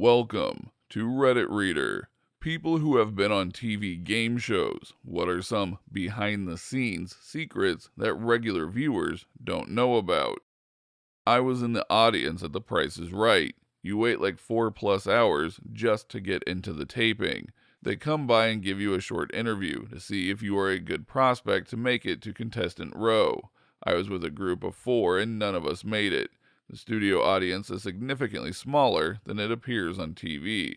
Welcome to Reddit Reader. People who have been on TV game shows. What are some behind the scenes secrets that regular viewers don't know about? I was in the audience at The Price is Right. You wait like 4+ hours just to get into the taping. They come by and give you a short interview to see if you are a good prospect to make it to contestant row. I was with a group of 4 and none of us made it. The studio audience is significantly smaller than it appears on TV.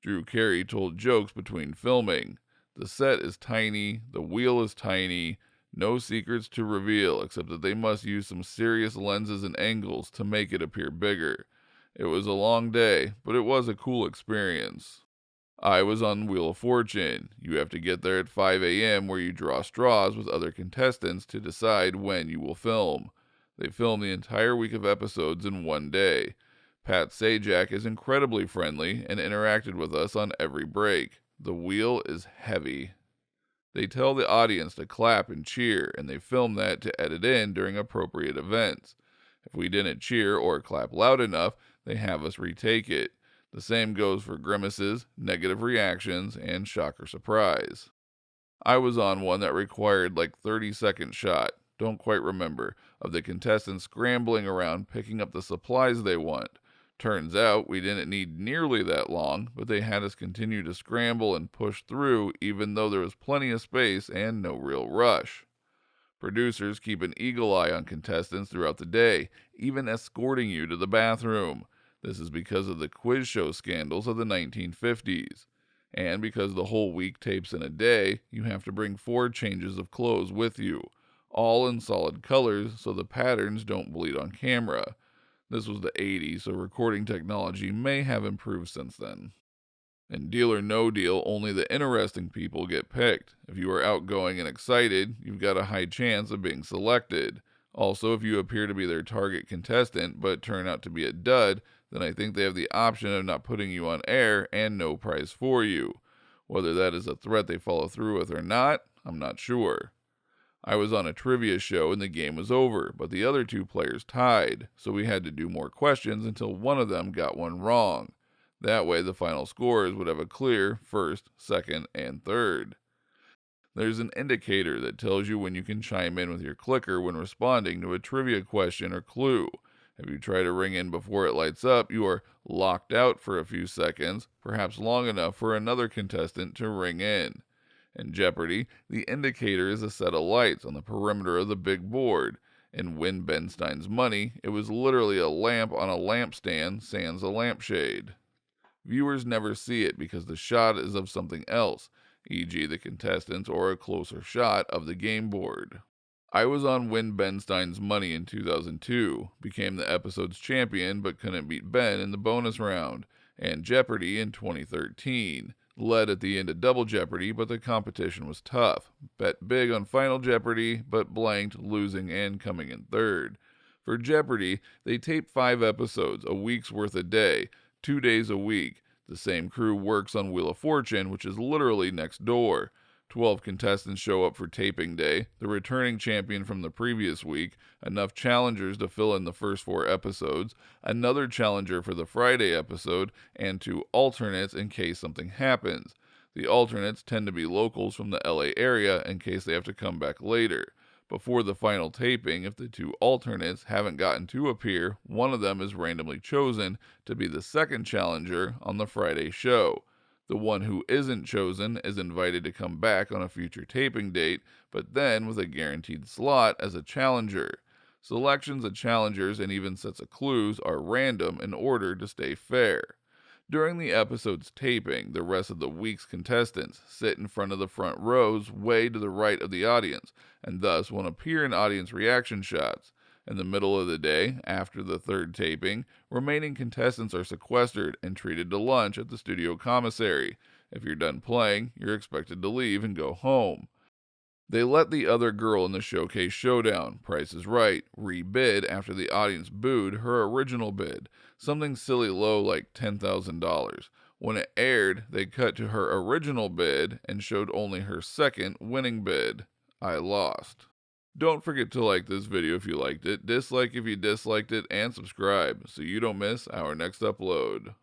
Drew Carey told jokes between filming. The set is tiny, the wheel is tiny, no secrets to reveal except that they must use some serious lenses and angles to make it appear bigger. It was a long day, but it was a cool experience. I was on Wheel of Fortune. You have to get there at 5 a.m. where you draw straws with other contestants to decide when you will film. They film the entire week of episodes in one day. Pat Sajak is incredibly friendly and interacted with us on every break. The wheel is heavy. They tell the audience to clap and cheer, and they film that to edit in during appropriate events. If we didn't cheer or clap loud enough, they have us retake it. The same goes for grimaces, negative reactions, and shock or surprise. I was on one that required like 30-second shot, don't quite remember, of the contestants scrambling around picking up the supplies they want. Turns out we didn't need nearly that long, but they had us continue to scramble and push through even though there was plenty of space and no real rush. Producers keep an eagle eye on contestants throughout the day, even escorting you to the bathroom. This is because of the quiz show scandals of the 1950s. And because the whole week tapes in a day, you have to bring 4 changes of clothes with you, all in solid colors so the patterns don't bleed on camera. This was the 80s, so recording technology may have improved since then. In Deal or No Deal, only the interesting people get picked. If you are outgoing and excited, you've got a high chance of being selected. Also, if you appear to be their target contestant but turn out to be a dud, then I think they have the option of not putting you on air and no prize for you. Whether that is a threat they follow through with or not, I'm not sure. I was on a trivia show and the game was over, but the other 2 players tied, so we had to do more questions until one of them got one wrong. That way the final scorers would have a clear first, second, and third. There's an indicator that tells you when you can chime in with your clicker when responding to a trivia question or clue. If you try to ring in before it lights up, you are locked out for a few seconds, perhaps long enough for another contestant to ring in. In Jeopardy, the indicator is a set of lights on the perimeter of the big board. In Win Ben Stein's Money, it was literally a lamp on a lampstand sans a lampshade. Viewers never see it because the shot is of something else, e.g. the contestants or a closer shot of the game board. I was on Win Ben Stein's Money in 2002, became the episode's champion but couldn't beat Ben in the bonus round, and Jeopardy in 2013. Led at the end of Double Jeopardy, but the competition was tough. Bet big on Final Jeopardy, but blanked, losing and coming in third. For Jeopardy, they tape 5 episodes, a week's worth a day, 2 days a week. The same crew works on Wheel of Fortune, which is literally next door. 12 contestants show up for taping day, the returning champion from the previous week, enough challengers to fill in the first 4 episodes, another challenger for the Friday episode, and 2 alternates in case something happens. The alternates tend to be locals from the LA area in case they have to come back later. Before the final taping, if the 2 alternates haven't gotten to appear, one of them is randomly chosen to be the second challenger on the Friday show. The one who isn't chosen is invited to come back on a future taping date, but then with a guaranteed slot as a challenger. Selections of challengers and even sets of clues are random in order to stay fair. During the episode's taping, the rest of the week's contestants sit in front of the front rows way to the right of the audience, and thus won't appear in audience reaction shots. In the middle of the day, after the 3rd taping, remaining contestants are sequestered and treated to lunch at the studio commissary. If you're done playing, you're expected to leave and go home. They let the other girl in the showcase showdown, Price is Right, rebid after the audience booed her original bid, something silly low like $10,000. When it aired, they cut to her original bid and showed only her second winning bid. I lost. Don't forget to like this video if you liked it, dislike if you disliked it, and subscribe so you don't miss our next upload.